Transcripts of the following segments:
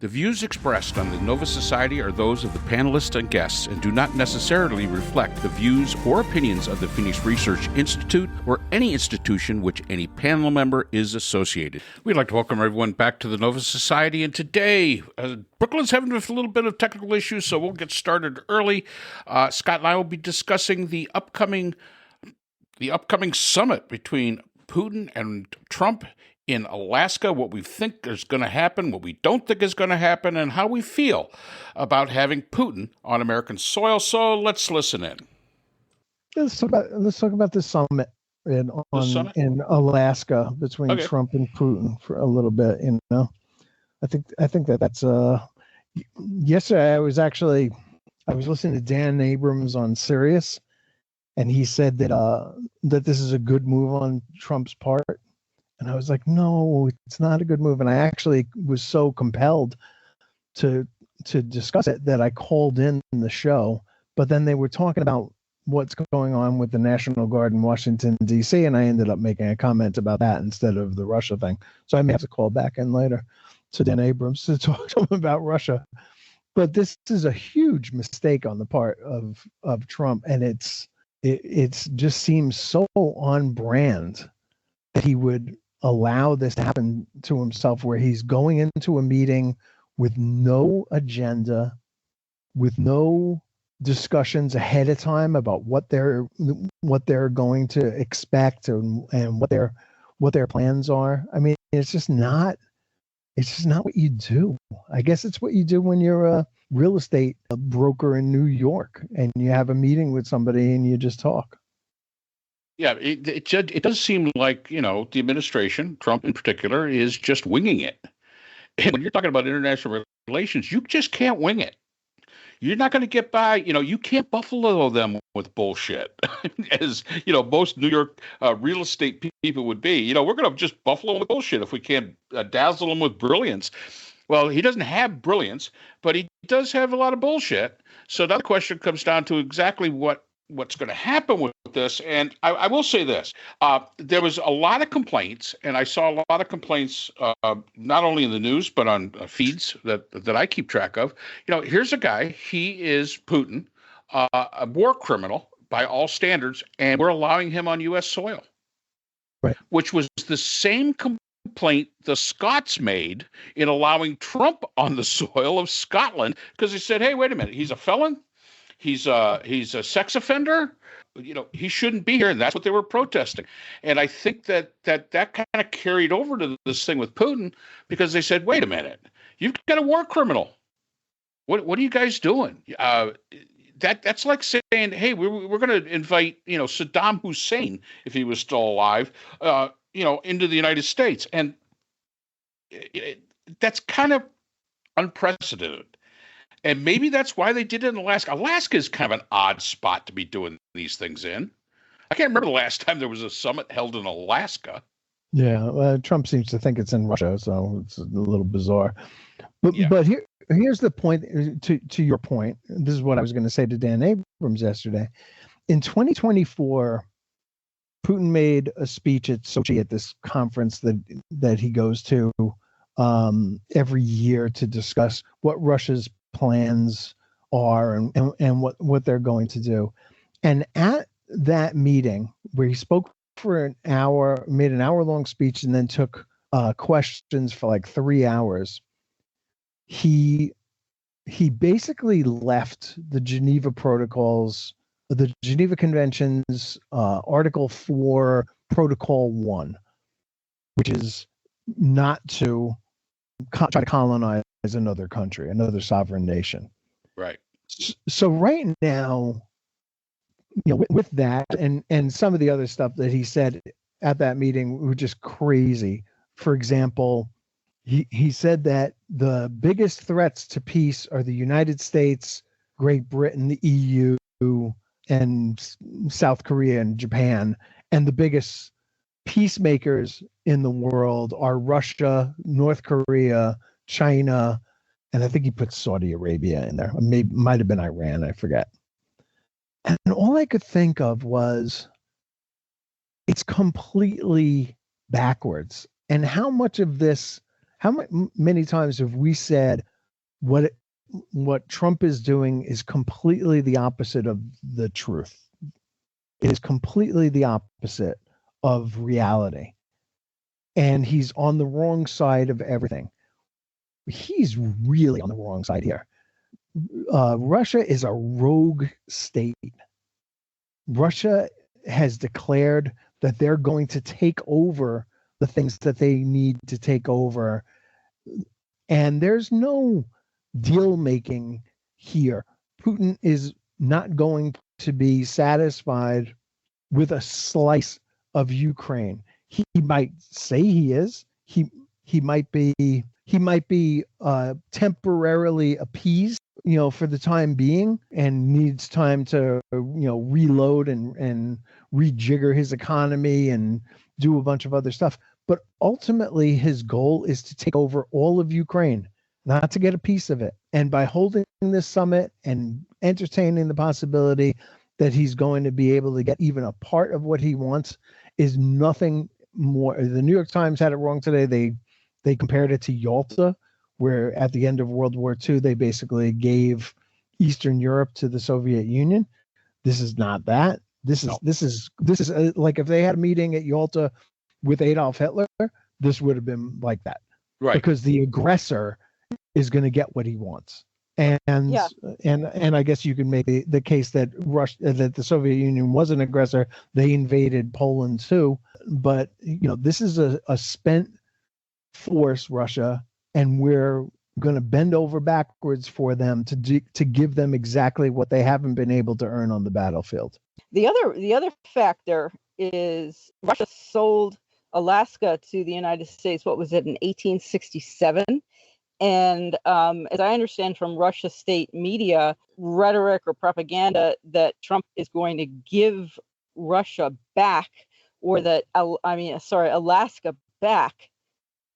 The views expressed on the Nova Society are those of the panelists and guests and do not necessarily reflect the views or opinions of the Phoenix Research Institute or any institution which any panel member is associated. We'd like to welcome everyone back to the Nova Society, and today, Brooklyn's having a little bit of technical issues, so we'll get started early. Scott and I will be discussing the upcoming summit between Putin and Trump in Alaska, what we think is going to happen, what we don't think is going to happen, and how we feel about having Putin on American soil. So let's listen in. Let's talk about the summit in Alaska between Trump and Putin for a little bit. You know, I think that's yesterday I was listening to Dan Abrams on Sirius, and he said that this is a good move on Trump's part. And I was like, no, it's not a good move. And I actually was so compelled to discuss it that I called in the show. But then they were talking about what's going on with the National Guard in Washington, D.C. And I ended up making a comment about that instead of the Russia thing. So I may have to call back in later to Dan Abrams to talk to him about Russia. But this is a huge mistake on the part of Trump. And it's just seems so on brand that he would allow this to happen to himself, where he's going into a meeting with no agenda, with no discussions ahead of time about what they're going to expect and what their plans are. I mean, it's just not what you do. I guess it's what you do when you're a real estate broker in New York and you have a meeting with somebody and you just talk. Yeah, it does seem like, the administration, Trump in particular, is just winging it. And when you're talking about international relations, you just can't wing it. You're not going to get by. You can't buffalo them with bullshit, as, most New York real estate people would be. We're going to just buffalo them with bullshit if we can't dazzle them with brilliance. Well, he doesn't have brilliance, but he does have a lot of bullshit. So that question comes down to exactly what's going to happen with this. And I will say this, there was a lot of complaints, and I saw a lot of complaints, not only in the news, but on feeds that I keep track of. Here's a guy, he is Putin, a war criminal by all standards, and we're allowing him on U.S. soil, right? Which was the same complaint the Scots made in allowing Trump on the soil of Scotland, because they said, hey, wait a minute, he's a felon. He's a sex offender. He shouldn't be here, and that's what they were protesting. And I think that kind of carried over to this thing with Putin, because they said, "Wait a minute, you've got a war criminal. What are you guys doing?" That's like saying, "Hey, we're going to invite Saddam Hussein, if he was still alive, into the United States," and that's kind of unprecedented. And maybe that's why they did it in Alaska. Alaska is kind of an odd spot to be doing these things in. I can't remember the last time there was a summit held in Alaska. Yeah, Trump seems to think it's in Russia, so it's a little bizarre. But here's the point, to your point. This is what I was going to say to Dan Abrams yesterday. In 2024, Putin made a speech at Sochi at this conference that he goes to every year to discuss what Russia's plans are and what they're going to do. And at that meeting, where he spoke for an hour, made an hour-long speech, and then took questions for like 3 hours, he basically left the Geneva Protocols, the Geneva Conventions, Article 4, Protocol 1, which is not to try to colonize another country, another sovereign nation. Right. So right now, with that and some of the other stuff that he said at that meeting were just crazy. For example, he said that the biggest threats to peace are the United States, Great Britain, the EU, and South Korea and Japan. And the biggest peacemakers in the world are Russia, North Korea, China, and I think he put Saudi Arabia in there. Might have been Iran, I forget. And all I could think of was, it's completely backwards. And how much of many times have we said what Trump is doing is completely the opposite of the truth? It is completely the opposite of reality. And he's on the wrong side of everything. He's really on the wrong side here. Russia is a rogue state. Russia has declared that they're going to take over the things that they need to take over. And there's no deal making here. Putin is not going to be satisfied with a slice of Ukraine. He might say he is. He might be temporarily appeased, for the time being, and needs time to reload and rejigger his economy and do a bunch of other stuff. But ultimately, his goal is to take over all of Ukraine, not to get a piece of it. And by holding this summit and entertaining the possibility that he's going to be able to get even a part of what he wants is nothing more. The New York Times had it wrong today. They compared it to Yalta, where at the end of World War II, they basically gave Eastern Europe to the Soviet Union. This is not that. This is like if they had a meeting at Yalta with Adolf Hitler, this would have been like that. Right. Because the aggressor is going to get what he wants. And I guess you can make the case that that the Soviet Union was an aggressor. They invaded Poland too. But this is a spent force, Russia, and we're going to bend over backwards for them to give them exactly what they haven't been able to earn on the battlefield. The other factor is Russia sold Alaska to the United States. What was it, in 1867? And as I understand from Russia state media rhetoric or propaganda, that Trump is going to give Russia back, or Alaska back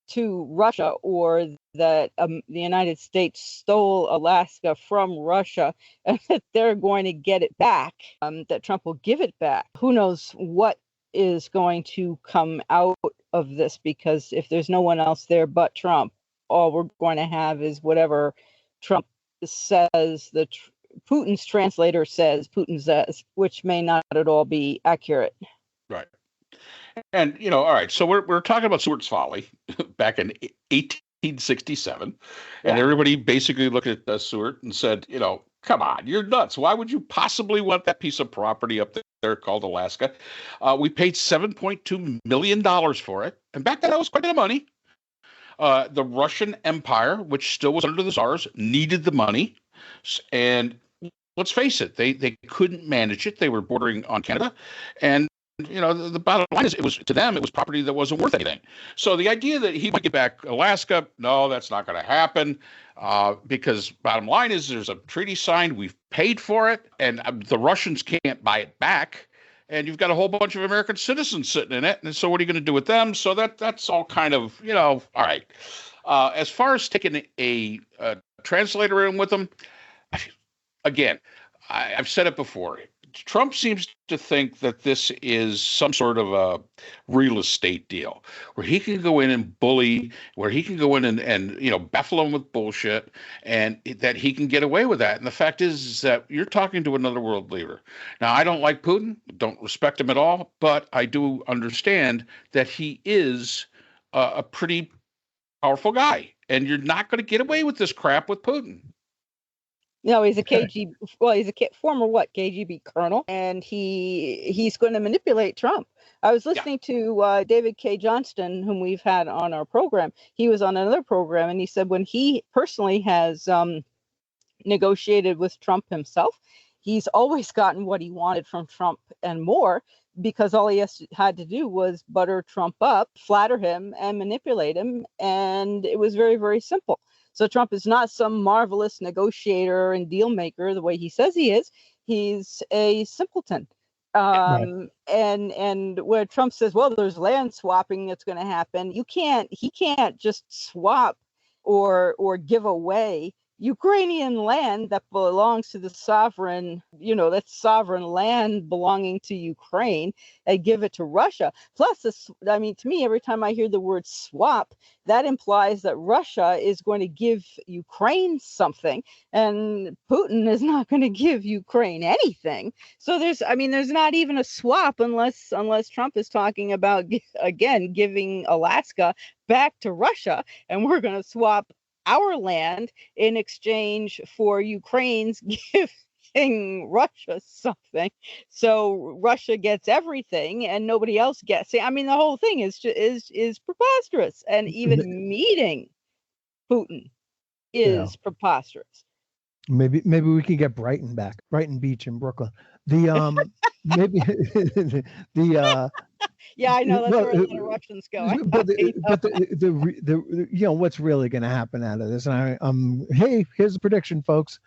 to Russia, or that the United States stole Alaska from Russia and that they're going to get it back, that Trump will give it back. Who knows what is going to come out of this, because if there's no one else there but Trump, all we're going to have is whatever Trump says, Putin's translator says, Putin says, which may not at all be accurate. Right. And, all right, so we're talking about Stewart's Folly back in 1867, and everybody basically looked at Stewart and said, come on, you're nuts. Why would you possibly want that piece of property up there called Alaska? We paid $7.2 million for it, and back then that was quite a bit of money. The Russian Empire, which still was under the Tsars, needed the money, and let's face it, they couldn't manage it. They were bordering on Canada, and the bottom line is, it was property that wasn't worth anything. So the idea that he might get back Alaska, no, that's not going to happen, because bottom line is there's a treaty signed, we've paid for it, and the Russians can't buy it back, and you've got a whole bunch of American citizens sitting in it, and so what are you going to do with them? So that's all kind of, all right. As far as taking a translator in with them, again, I've said it before. Trump seems to think that this is some sort of a real estate deal where he can go in and bully, where he can go in and baffle him with bullshit, and that he can get away with that. And the fact is that you're talking to another world leader. Now, I don't like Putin, don't respect him at all, but I do understand that he is a pretty powerful guy, and you're not going to get away with this crap with Putin. No, he's a KGB. Well, he's a former KGB colonel, and he's going to manipulate Trump. I was listening to David K. Johnston, whom we've had on our program. He was on another program, and he said when he personally has negotiated with Trump himself, he's always gotten what he wanted from Trump and more, because all he had to do was butter Trump up, flatter him, and manipulate him, and it was very, very simple. So Trump is not some marvelous negotiator and deal maker the way he says he is. He's a simpleton. Right. And where Trump says, well, there's land swapping that's going to happen, he can't just swap or give away Ukrainian land that belongs to the sovereign, that's sovereign land belonging to Ukraine, and give it to Russia. Plus, to me, every time I hear the word swap, that implies that Russia is going to give Ukraine something, and Putin is not going to give Ukraine anything. So there's not even a swap unless Trump is talking about, again, giving Alaska back to Russia, and we're going to swap our land in exchange for Ukraine's giving Russia something. So Russia gets everything and nobody else gets it. The whole thing is preposterous, and even meeting Putin is preposterous. Maybe we could get Brighton back, Brighton Beach in Brooklyn. Maybe the yeah, I know that's where a lot of Russians go. What's really going to happen out of this? And hey, here's the prediction, folks.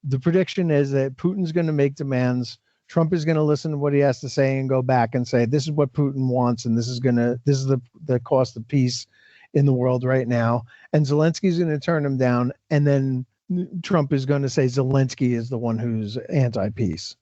The prediction is that Putin's going to make demands. Trump is going to listen to what he has to say and go back and say, this is what Putin wants, and this is the cost of peace in the world right now. And Zelensky's going to turn him down, and then Trump is going to say Zelensky is the one who's anti-peace.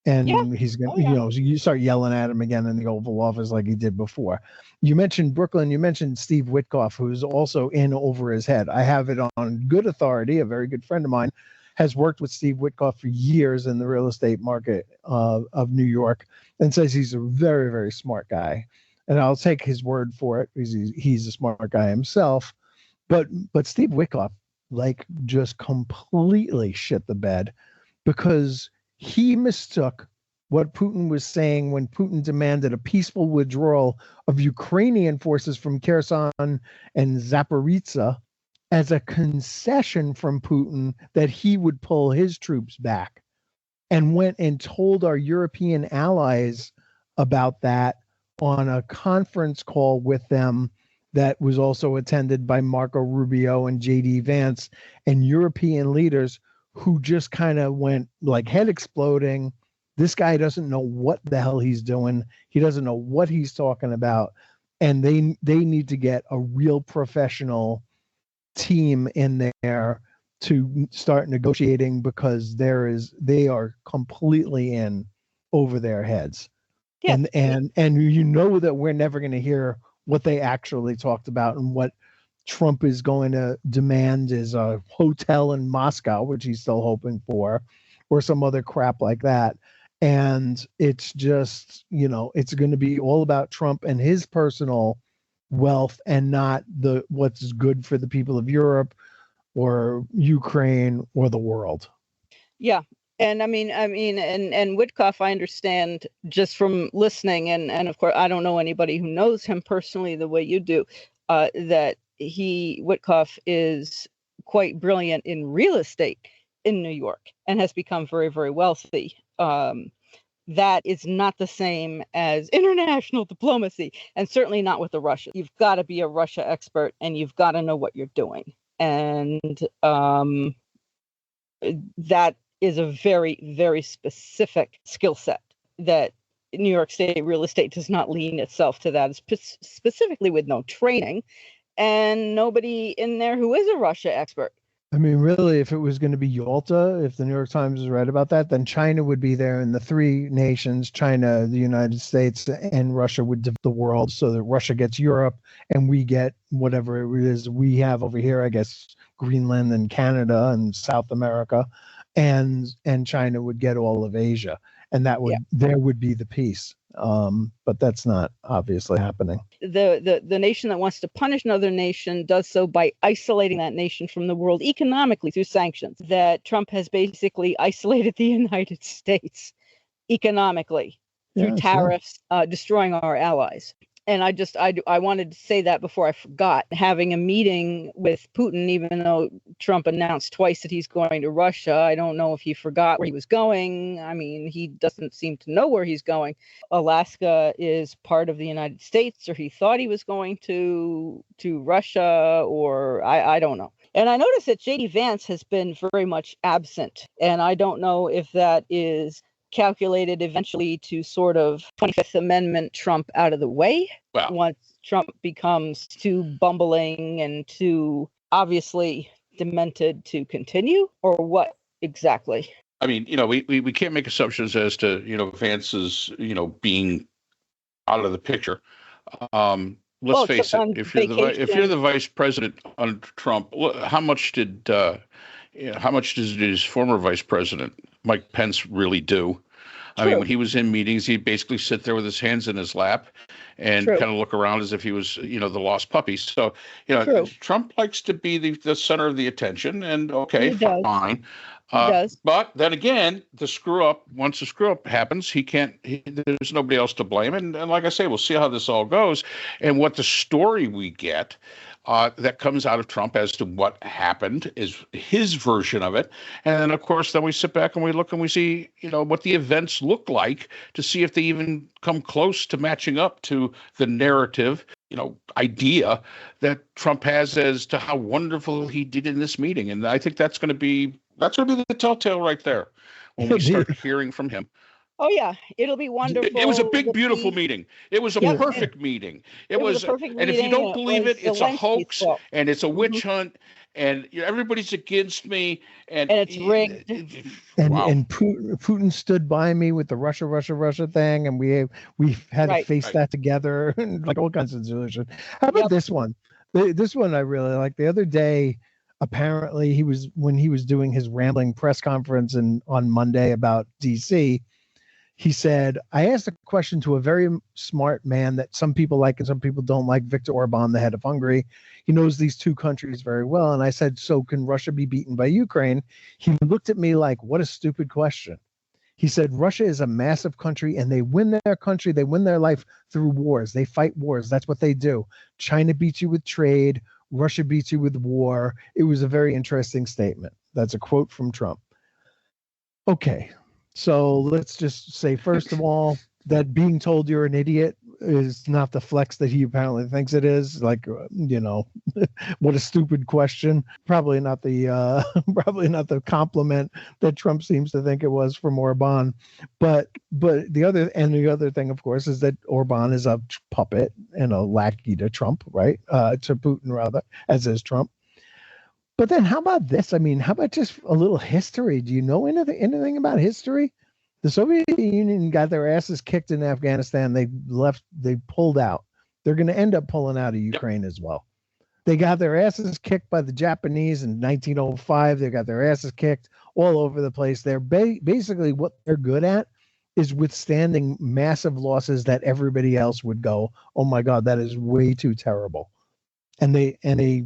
And he's going to, you start yelling at him again in the Oval Office like he did before. You mentioned Brooklyn. You mentioned Steve Witkoff, who's also in over his head. I have it on good authority. A very good friend of mine has worked with Steve Witkoff for years in the real estate market of New York, and says he's a very, very smart guy. And I'll take his word for it because he's a smart guy himself. But Steve Witkoff just completely shit the bed, because he mistook what Putin was saying when Putin demanded a peaceful withdrawal of Ukrainian forces from Kherson and Zaporizhzhia as a concession from Putin that he would pull his troops back, and went and told our European allies about that on a conference call with them that was also attended by Marco Rubio and JD Vance and European leaders, who just kind of went like head exploding. This guy doesn't know what the hell he's doing. He doesn't know what he's talking about. And they need to get a real professional team in there to start negotiating, because they are completely in over their heads. Yeah. And that we're never going to hear what they actually talked about, and what Trump is going to demand is a hotel in Moscow, which he's still hoping for, or some other crap like that. And it's just, it's going to be all about Trump and his personal wealth, and not what's good for the people of Europe or Ukraine or the world. Yeah. And and Witkoff, I understand just from listening, and of course, I don't know anybody who knows him personally the way you do, that Witkoff is quite brilliant in real estate in New York and has become very, very wealthy. That is not the same as international diplomacy, and certainly not with the Russians. You've got to be a Russia expert, and you've got to know what you're doing. And that is a very, very specific skill set that New York State real estate does not lean itself to that, specifically with no training and nobody in there who is a Russia expert. Really, if it was going to be Yalta, if the New York Times was right about that, then China would be there, and the three nations, China, the United States, and Russia, would divide the world, so that Russia gets Europe and we get whatever it is we have over here, I guess Greenland and Canada and South America, and China would get all of Asia, and there would be the peace. But that's not obviously happening. The nation that wants to punish another nation does so by isolating that nation from the world economically through sanctions. That Trump has basically isolated the United States economically through tariffs, destroying our allies. And I wanted to say that before I forgot. Having a meeting with Putin, even though Trump announced twice that he's going to Russia, I don't know if he forgot where he was going. He doesn't seem to know where he's going. Alaska is part of the United States, or he thought he was going to Russia, or I don't know. And I noticed that JD Vance has been very much absent. And I don't know if that is calculated eventually to sort of 25th Amendment Trump out of the way. Once Trump becomes too bumbling and too obviously demented to continue, or what exactly? I mean, we can't make assumptions as to, Vance's, being out of the picture. Let's face it. If you're the vice president under Trump, how much did his former vice president Mike Pence really do? I mean, when he was in meetings, he'd basically sit there with his hands in his lap and kind of look around as if he was, the lost puppy. So, Trump likes to be the center of the attention, and fine. But then again, once the screw up happens, there's nobody else to blame. And like I say, we'll see how this all goes and what the story we get that comes out of Trump as to what happened is his version of it. And then, of course, then we sit back and we look and we see, what the events look like to see if they even come close to matching up to the narrative, idea that Trump has as to how wonderful he did in this meeting. And I think that's going to be the telltale right there when we start hearing from him. Oh, yeah. It'll be wonderful. It was a big, beautiful meeting. It was a perfect meeting. It was a perfect meeting. And if you don't believe it, it's a hoax and it's a witch hunt and everybody's against me. And it's rigged. And Putin stood by me with the Russia thing. And we had to face that together and like all kinds of solutions. How about this one? This one I really like. The other day, apparently when he was doing his rambling press conference on Monday about DC, he said, I asked a question to a very smart man that some people like and some people don't like, Viktor Orban, the head of Hungary. He knows these two countries very well. And I said, so can Russia be beaten by Ukraine? He looked at me like, what a stupid question. He said, Russia is a massive country and they win their country. They win their life through wars. They fight wars. That's what they do. China beats you with trade. Russia beats you with war. It was a very interesting statement. That's a quote from Trump. Okay. So let's just say, first of all, that being told you're an idiot is not the flex that he apparently thinks it is. Like, what a stupid question. Probably not the compliment that Trump seems to think it was from Orban. But the other thing, of course, is that Orban is a puppet and a lackey to Trump, right? To Putin, rather, as is Trump. But then how about this? I mean, how about just a little history? Do you know anything about history? The Soviet Union got their asses kicked in Afghanistan. They pulled out. They're going to end up pulling out of Ukraine as well. They got their asses kicked by the Japanese in 1905. They got their asses kicked all over the place. They're basically what they're good at is withstanding massive losses that everybody else would go, oh my God, that is way too terrible. And they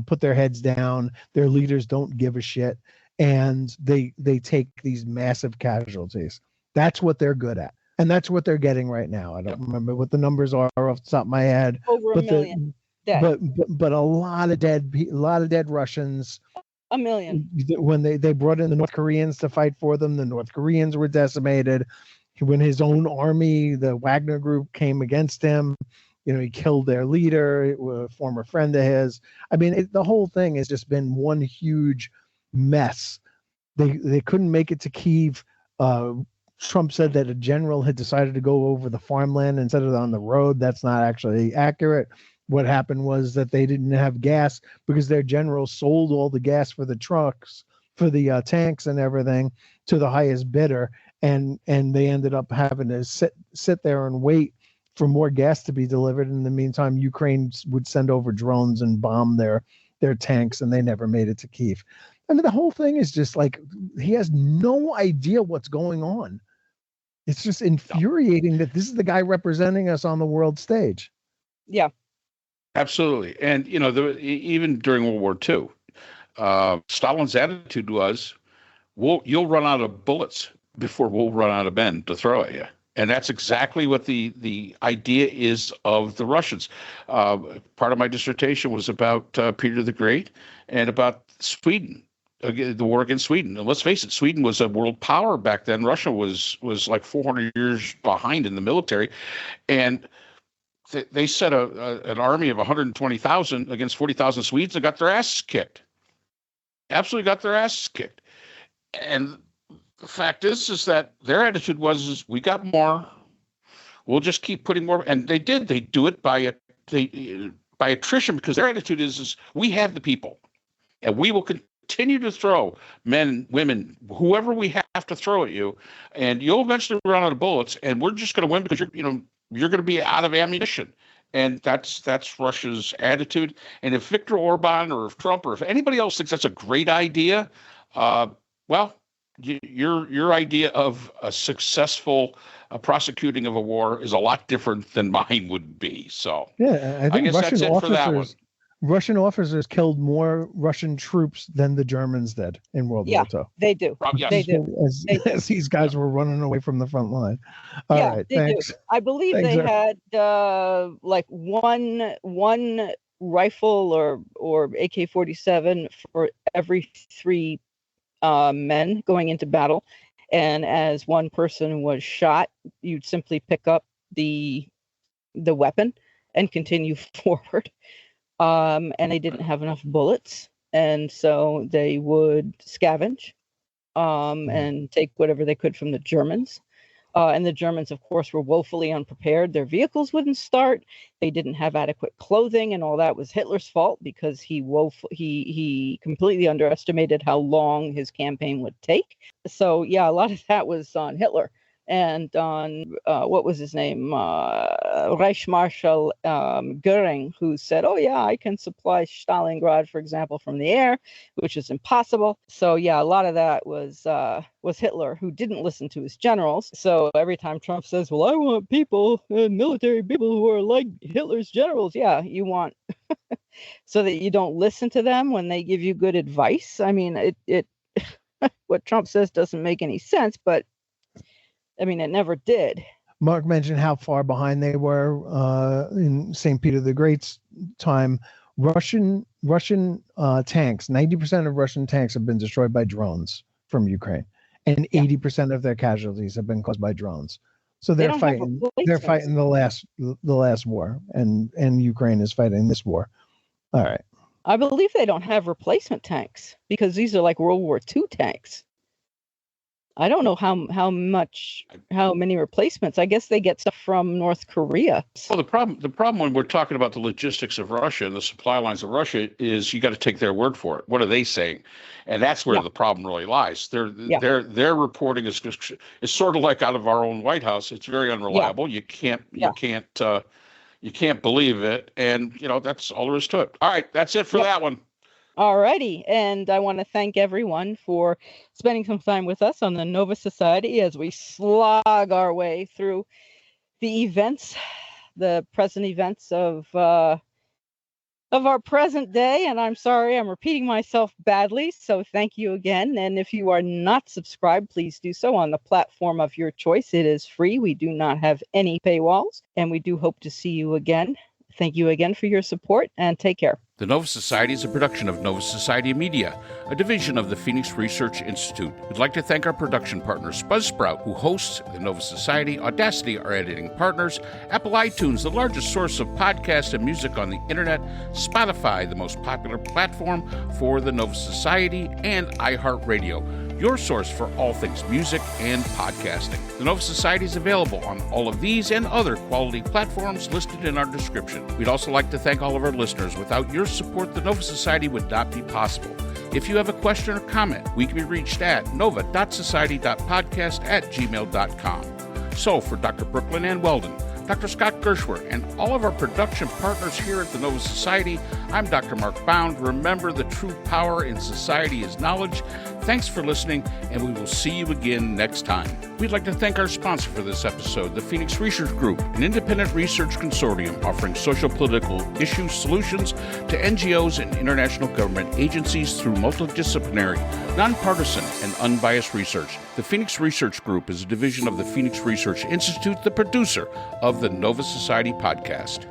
put their heads down. Their leaders don't give a shit, and they take these massive casualties. That's what they're good at, and that's what they're getting right now. I don't remember what the numbers are off the top of my head. Over a million dead. But a lot of dead Russians. A million. When they brought in the North Koreans to fight for them, the North Koreans were decimated. When his own army, the Wagner group, came against him. He killed their leader, a former friend of his. I mean, the whole thing has just been one huge mess. They couldn't make it to Kyiv. Trump said that a general had decided to go over the farmland instead of on the road. That's not actually accurate. What happened was that they didn't have gas because their general sold all the gas for the trucks, for the tanks and everything to the highest bidder. And they ended up having to sit there and wait for more gas to be delivered. In the meantime, Ukraine would send over drones and bomb their tanks, and they never made it to Kyiv. I mean, the whole thing is just like, he has no idea what's going on. It's just infuriating that this is the guy representing us on the world stage. Yeah. Absolutely. And, even during World War II, Stalin's attitude was, you'll run out of bullets before we'll run out of men to throw at you. And that's exactly what the idea is of the Russians. Part of my dissertation was about Peter the Great and about Sweden, the war against Sweden. And let's face it, Sweden was a world power back then. Russia was like 400 years behind in the military. And they set an army of 120,000 against 40,000 Swedes and got their asses kicked. Absolutely got their asses kicked. And the fact is that their attitude was, we got more. We'll just keep putting more. And they did. They do it by attrition, because their attitude is we have the people. And we will continue to throw men, women, whoever we have to throw at you, and you'll eventually run out of bullets, and we're just going to win because you're going to be out of ammunition. And that's Russia's attitude. And if Viktor Orban or if Trump or if anybody else thinks that's a great idea, well, your idea of a successful prosecuting of a war is a lot different than mine would be. So yeah, I think guess Russian that's it for that one. Russian officers killed more Russian troops than the Germans did in World War II. They do. Yes. They do. As these guys were running away from the front line. All right, thanks. Do. I believe they had like one rifle or AK-47 for every 3 men going into battle, and as one person was shot, you'd simply pick up the weapon and continue forward. And they didn't have enough bullets, and so they would scavenge and take whatever they could from the Germans. And the Germans, of course, were woefully unprepared. Their vehicles wouldn't start. They didn't have adequate clothing, and all that was Hitler's fault because he completely underestimated how long his campaign would take. So, yeah, a lot of that was on Hitler. And on, what was his name? Reichsmarschall Goering, who said, oh, yeah, I can supply Stalingrad, for example, from the air, which is impossible. So, yeah, a lot of that was Hitler, who didn't listen to his generals. So every time Trump says, well, I want people, military people who are like Hitler's generals. Yeah, you want so that you don't listen to them when they give you good advice. I mean, it what Trump says doesn't make any sense, but I mean, it never did. Mark mentioned how far behind they were in St. Peter the Great's time. Russian tanks, 90% of Russian tanks have been destroyed by drones from Ukraine, and 80% of their casualties have been caused by drones. So they're fighting the last war, and Ukraine is fighting this war. All right. I believe they don't have replacement tanks because these are like World War II tanks. I don't know how many replacements. I guess they get stuff from North Korea. Well, the problem when we're talking about the logistics of Russia and the supply lines of Russia is you got to take their word for it. What are they saying? And that's where the problem really lies. Their reporting is sort of like out of our own White House. It's very unreliable. You can't believe it, and that's all there is to it. All right, that's it for that one. Alrighty, and I want to thank everyone for spending some time with us on the Nova Society as we slog our way through the present events of our present day. And I'm sorry, I'm repeating myself badly, so thank you again. And if you are not subscribed, please do so on the platform of your choice. It is free. We do not have any paywalls, and we do hope to see you again. Thank you again for your support, and take care. The Nova Society is a production of Nova Society Media, a division of the Phoenix Research Institute. We'd like to thank our production partners, Buzzsprout, who hosts the Nova Society, Audacity, our editing partners, Apple iTunes, the largest source of podcasts and music on the internet, Spotify, the most popular platform for the Nova Society, and iHeartRadio, your source for all things music and podcasting. The Nova Society is available on all of these and other quality platforms listed in our description. We'd also like to thank all of our listeners. Without your support, the Nova Society would not be possible. If you have a question or comment, we can be reached at nova.society.podcast@gmail.com. So for Dr. Brooklyn Ann Weldon, Dr. Scott Gershwer, and all of our production partners here at the Nova Society, I'm Dr. Mark Bound. Remember, the true power in society is knowledge. Thanks for listening, and we will see you again next time. We'd like to thank our sponsor for this episode, the Phoenix Research Group, an independent research consortium offering social-political issue solutions to NGOs and international government agencies through multidisciplinary, nonpartisan, and unbiased research. The Phoenix Research Group is a division of the Phoenix Research Institute, the producer of the Nova Society podcast.